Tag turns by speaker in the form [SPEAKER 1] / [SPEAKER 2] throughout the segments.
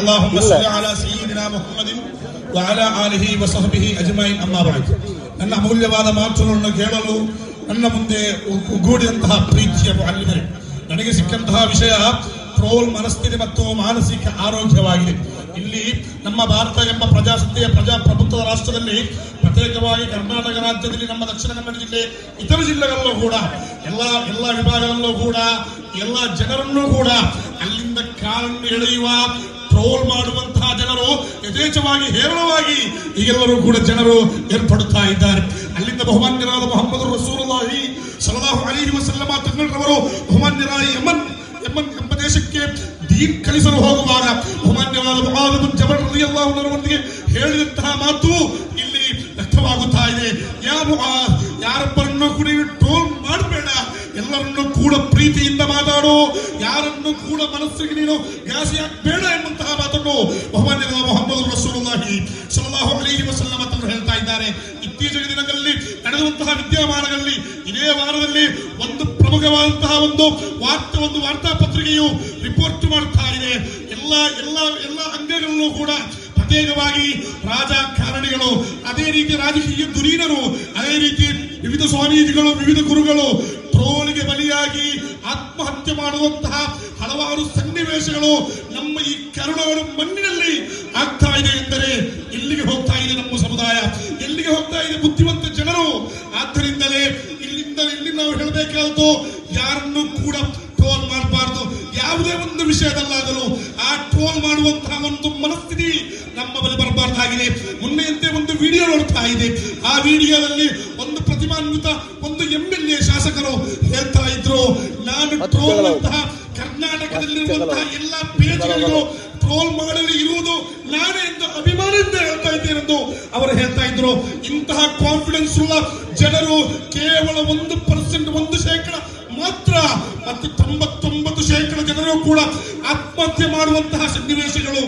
[SPEAKER 1] اللهم صل على سيدنا محمد وعلى آله وصحبه أجمعين أما بعد ನನ್ನ ಅಮೂಲ್ಯವಾದ ಮಾತುಗಳನ್ನು ಕೇಳಲು ನನ್ನ ಮುಂದೆ ಒಗ್ಗೂಡಿದಂತಹ ಪ್ರೀತಿಯ ಮುಅಲ್ಲಿಮರೇ, ನನಗೆ ಸಿಕ್ಕಂತಹ ವಿಷಯ ಟ್ರೋಲ್ ಮನಸ್ಥಿತಿ ಮತ್ತು ಮಾನಸಿಕ ಆರೋಗ್ಯವಾಗಿದೆ. ಇಲ್ಲಿ ನಮ್ಮ ಭಾರತ ಎಂಬ ಪ್ರಜಾಸತ್ತೆಯ ಪ್ರಜಾಪ್ರಭುತ್ವದ ರಾಷ್ಟ್ರದಲ್ಲಿ ಪ್ರತ್ಯೇಕವಾಗಿ ಕರ್ನಾಟಕ ರಾಜ್ಯದಲ್ಲಿ ನಮ್ಮ ದಕ್ಷಿಣ ಕನ್ನಡ ಜಿಲ್ಲೆ ಇತರ ಜಿಲ್ಲೆಗಳಲ್ಲೂ ಕೂಡ ಎಲ್ಲ ವಿಭಾಗದಲ್ಲೂ ಕೂಡ ಎಲ್ಲ ಜನರನ್ನೂ ಕೂಡ ಅಲ್ಲಿಂದ ಕಾಲನ್ನು ಎಳೆಯುವ ಟ್ರೋಲ್ ಮಾಡುವಂತಹ ಜನರು ಯಥೇಚ್ಛವಾಗಿ ಹೇರಳವಾಗಿ ಈಗೆಲ್ಲರೂ ಕೂಡ ಜನರು ಏರ್ಪಡುತ್ತಾ ಇದ್ದಾರೆ. ಅಲ್ಲಿಂದ ಬಹುಮಾನ್ಯರಾದ ಮೊಹಮ್ಮದ್ ರಸೂಲುಲ್ಲಾಹಿ ಸಲ್ಲಲ್ಲಾಹು ಅಲೈಹಿ ವಸಲ್ಲಮ ತಂಗಳರವರು ಬಹುಮಾನ್ಯರಾದ ಯಮನ್ ಎಂಬ ದೇಶಕ್ಕೆ ದೀನ್ ಕಲಿಸಲು ಹೋಗುವಾಗ ಬಹುಮಾನ್ಯರಾದ ಮುಆದ್ ಬಿನ್ ಜಬಲ್ ರಲಿಯಲ್ಲಾಹು ಅನ್ಹುರೊಂದಿಗೆ ಹೇಳಿದಂತಹ ಮಾತು ಇಲ್ಲಿ ವ್ಯಕ್ತವಾಗುತ್ತಾ ಇದೆ. ಯಾ ಮುಆದ್, ಯಾರೊಬ್ಬರನ್ನು ಕೂಡ ಟ್ರೋಲ್ ಮಾಡಬೇಡ, ಎಲ್ಲರನ್ನು ಕೂಡ ಪ್ರೀತಿಯಿಂದ ಮಾತಾಡು, ಯಾರನ್ನು ಕೂಡ ಮನಸ್ಸಿಗೆ ನೀನು ಘಾಸಿ ಹಾಕಬೇಡ ಎಂಬಂತಹ ಮಾತನ್ನು ಬಹುಮಾನ್ಯರಾದ ಮೊಹಮ್ಮದ್ ರಸೂಲುಲ್ಲಾಹಿ ಸಲ್ಲಲ್ಲಾಹು ಅಲೈಹಿ ವಸಲ್ಲಮ ತಂಗಳು ಹೇಳ್ತಾ ಇದ್ದಾರೆ. ಇತ್ತೀಚಿನ ದಿನಗಳಲ್ಲಿ ನಡೆದಂತಹ ವಿದ್ಯಮಾನಗಳಲ್ಲಿ ಇದೇ ವಾರದಲ್ಲಿ ಒಂದು ಪ್ರಮುಖವಾದಂತಹ ಒಂದು ವಾರ್ತಾಪತ್ರಿಕೆಯು ರಿಪೋರ್ಟ್ ಮಾಡುತ್ತಾ ಇದೆ. ಎಲ್ಲ ಅಂಗಗಳಲ್ಲೂ ಕೂಡ ಪ್ರತ್ಯೇಕವಾಗಿ ರಾಜಕಾರಣಿಗಳು, ಅದೇ ರೀತಿ ರಾಜಕೀಯ ಧುರೀಣರು, ಅದೇ ರೀತಿ ವಿವಿಧ ಸ್ವಾಮೀಜಿಗಳು, ವಿವಿಧ ಗುರುಗಳು ಟ್ರೋಲ್ಗೆ ಬಲಿಯಾಗಿ ಆತ್ಮಹತ್ಯೆ ಮಾಡುವಂತಹ ಹಲವಾರು ಸನ್ನಿವೇಶಗಳು ನಮ್ಮ ಈ ಕರುನಾಡು ಮಣ್ಣಿನಲ್ಲಿ ಆಗ್ತಾ ಇದೆ ಎಂದರೆ ಎಲ್ಲಿಗೆ ಹೋಗ್ತಾ ಇದೆ ನಮ್ಮ ಸಮುದಾಯ, ಎಲ್ಲಿಗೆ ಹೋಗ್ತಾ ಇದೆ ಬುದ್ಧಿವಂತ ಜನರು. ಆದ್ದರಿಂದಲೇ ಇಲ್ಲಿ ನಾವು ಹೇಳಬೇಕಾದ್ದು, ಯಾರನ್ನು ಕೂಡ ಟ್ರೋಲ್ ಮಾಡಬಾರ್ದು. ಯಾವುದೇ ಒಂದು ವಿಷಯದಲ್ಲಾಗಲು ಆ ಟ್ರೋಲ್ ಮಾಡುವಂತಹ ಒಂದು ಮನಸ್ಥಿತಿ ನಮ್ಮ ಬಳಿ ಬರಬಾರ್ದಾಗಿದೆ. ಮೊನ್ನೆಯಂತೆ ಒಂದು ವಿಡಿಯೋ ನೋಡ್ತಾ ಇದೆ. ಆ ವಿಡಿಯೋದಲ್ಲಿ ಒಂದು ಪ್ರತಿಭಾನ್ವಿತ ಒಂದು MLA ಶಾಸಕರು ಹೇಳ್ತಾ ಇದ್ರು, ನಾನು ಟ್ರೋಲ್ ಅಂತಹ ಕರ್ನಾಟಕದಲ್ಲಿರುವಂತಹ ಎಲ್ಲ ಪೇಜ್ಗಳಿಗೂ ಟ್ರೋಲ್ ಮಾಡಲು ಇರುವುದು ನಾನೇ ಎಂದು ಅಭಿಮಾನದಿಂದ ಹೇಳ್ತಾ ಇದ್ದೇನೆಂದು ಅವರು ಹೇಳ್ತಾ ಇದ್ರು. ಇಂತಹ ಕಾನ್ಫಿಡೆನ್ಸ್ ಉಳ್ಳ ಜನರು ಕೇವಲ 1% 1% ಮಾತ್ರ, ಮತ್ತು 99% ಜನರು ಕೂಡ ಆತ್ಮಹತ್ಯೆ ಮಾಡುವಂತಹ ಸನ್ನಿವೇಶಗಳು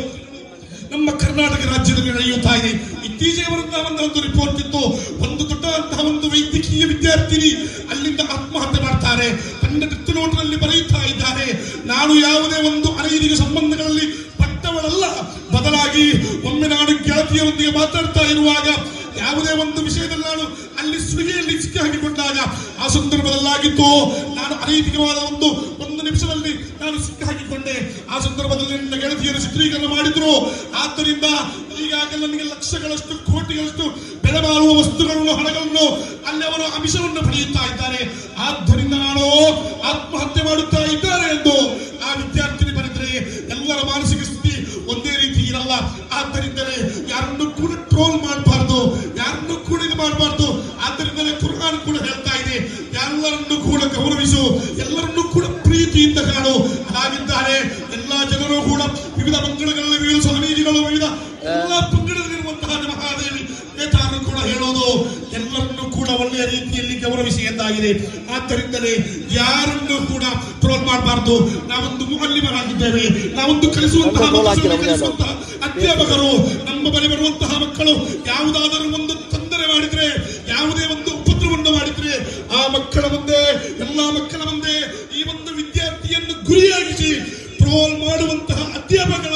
[SPEAKER 1] ನಮ್ಮ ಕರ್ನಾಟಕ ರಾಜ್ಯದಲ್ಲಿ ನಡೆಯುತ್ತಾ ಇದೆ. ಇತ್ತೀಚೆಗೆ ಬರುವಂತಹ ಒಂದು ರಿಪೋರ್ಟ್ ಇತ್ತು, ಒಂದು ದೊಡ್ಡಂತಹ ಒಂದು ವೈದ್ಯಕೀಯ ವಿದ್ಯಾರ್ಥಿನಿ ಅಲ್ಲಿಂದ ಆತ್ಮಹತ್ಯೆ ಮಾಡ್ತಾರೆ. ತನ್ನ ಡೆತ್ ನೋಟ್ನಲ್ಲಿ ಬರೆಯುತ್ತಾ ಇದ್ದಾರೆ, ನಾನು ಯಾವುದೇ ಒಂದು ಅನೈತಿಕ ಸಂಬಂಧಗಳಲ್ಲಿ ಪಟ್ಟವಳಲ್ಲ, ಬದಲಾಗಿ ಒಮ್ಮೆ ನಾನು ಗೆಳತಿಯರೊಂದಿಗೆ ಮಾತಾಡ್ತಾ ಇರುವಾಗ ಯಾವುದೇ ಒಂದು ವಿಷಯದಲ್ಲಿ ನಾನು ಅಲ್ಲಿ ಸುಳಿಗೆಯಲ್ಲಿ ಸಿಕ್ಕಿ ಹಾಕಿಕೊಂಡಾಗ ಆ ಸಂದರ್ಭದಲ್ಲಾಗಿತ್ತು, ನಾನು ಅನೈತಿಕವಾದ ಒಂದು ನಿಮಿಷದಲ್ಲಿ ನಾನು ಸಿಕ್ಕಿ ಹಾಕಿಕೊಂಡೆ. ಆ ಸಂದರ್ಭದಲ್ಲಿ ನನ್ನ ಗೆಳತಿಯರು ಚಿತ್ರೀಕರಣ ಮಾಡಿದ್ರು. ಆದ್ದರಿಂದ ಈಗಾಗಲೇ ನನಗೆ ಲಕ್ಷಗಳಷ್ಟು ಕೋಟಿಗಳಷ್ಟು ಬೆಲೆ ಬಾಳುವ ವಸ್ತುಗಳನ್ನು, ಹಣಗಳನ್ನು ಅಲ್ಲಿ ಅವರು ಅಂಶವನ್ನು ಪಡೆಯುತ್ತಾ ಇದ್ದಾರೆ. ಆದ್ದರಿಂದ ನಾನು ಆತ್ಮಹತ್ಯೆ ಮಾಡುತ್ತಾ ಇದ್ದಾರೆ ಎಂದು ಆ ವಿದ್ಯಾರ್ಥಿನಿ ಬರೆದರೆ ಎಲ್ಲರ ಮಾನಸಿಕ ಸ್ಥಿತಿ ಒಂದೇ ರೀತಿ ಇರಲ್ಲ. ಆದ್ದರಿಂದಲೇ ಯಾರನ್ನು ಕೂಡ ಟ್ರೋಲ್ ಮಾಡಬಾರ್ದು, ಯಾರನ್ನು ಕೂಡ ಇದು ಮಾಡಬಾರ್ದು. ಆದ್ದರಿಂದಲೇ ಕುರ್ಆನ್ ಕೂಡ ಹೇಳ್ತಾ ಇದೆ, ಎಲ್ಲರನ್ನು ಕೂಡ ಗೌರವಿಸು, ಎಲ್ಲರನ್ನು ಕೂಡ ಪ್ರೀತಿಯಿಂದ ಕಾಣು. ಹಾಗಿದ್ದಾರೆ ಎಲ್ಲ ಜನರು ಕೂಡ ವಿವಿಧ ಮಂಗಳಗಳಲ್ಲಿ, ವಿವಿಧ ಸ್ವಾಮೀಜಿಗಳು, ವಿವಿಧ ಎಲ್ಲ ಪಂಗಡದಲ್ಲಿರುವಂತಹ ಮಹಾದೇವಿ ನೇತಾರರು ಕೂಡ ಹೇಳೋದು, ಎಲ್ಲರನ್ನು ಕೂಡ ಒಳ್ಳೆಯ ರೀತಿಯಲ್ಲಿ ಗೌರವಿಸಿ ಎಂದಾಗಿದೆ. ಆದ್ದರಿಂದಲೇ ಯಾರನ್ನು ಕೂಡ ಟ್ರೋಲ್ ಮಾಡಬಾರ್ದು. ನಾವೊಂದು ಮುಅಲ್ಲಿಮರಾಗಿದ್ದೇವೆ, ನಾವೊಂದು ಕಲಿಸುವಂತಹ ಅಧ್ಯಾಪಕರು. ನಮ್ಮ ಬಳಿ ಬರುವಂತಹ ಮಕ್ಕಳು ಯಾವುದಾದರೂ ಒಂದು ತೊಂದರೆ ಮಾಡಿದ್ರೆ, ಯಾವುದೇ ಒಂದು ಉಪದ್ರವವನ್ನು ಮಾಡಿದ್ರೆ, ಆ ಮಕ್ಕಳ ಮುಂದೆ, ಎಲ್ಲ ಮಕ್ಕಳ ಮುಂದೆ ಈ ಒಂದು ವಿದ್ಯಾರ್ಥಿಯನ್ನು ಗುರಿಯಾಗಿಸಿ ಟ್ರೋಲ್ ಮಾಡುವಂತಹ ಅಧ್ಯಾಪಕರ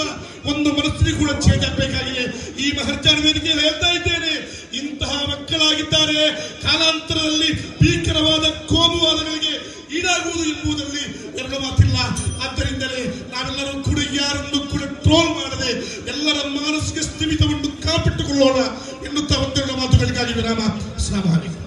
[SPEAKER 1] ಒಂದು ಮನಸ್ಥಿತಿ ಕೂಡ ಚೇಂಜ್ ಆಗಬೇಕಾಗಿದೆ. ಈ ಮಹರ್ಜಾನ ವೇದಿಕೆಯಲ್ಲಿ ಹೇಳ್ತಾ ಇದ್ದೇನೆ, ಇಂತಹ ಮಕ್ಕಳಾಗಿದ್ದಾರೆ ಕಾಲಾಂತರದಲ್ಲಿ ಭೀಕರವಾದ ಕೋಮುವಾದಗಳಿಗೆ ಈಡಾಗುವುದು ಎಂಬುದರಲ್ಲಿ ಎರಡು ಮಾತಿಲ್ಲ. ಆದ್ದರಿಂದಲೇ ನಾವೆಲ್ಲರೂ ಕೂಡ ಯಾರನ್ನು ಕೂಡ ಟ್ರೋಲ್ ಮಾಡದೆ ಎಲ್ಲರ ಮಾನಸಿಕ ಸ್ಥಿಮಿತವನ್ನು ಕಾಪಿಟ್ಟುಕೊಳ್ಳೋಣ ಎನ್ನುತ್ತಾ ಒಂದೆರಡು ಮಾತುಗಳಿಗಾಗಿ ವಿರಾಮ. ಅಸ್ಸಲಾಮು ಅಲೈಕುಂ.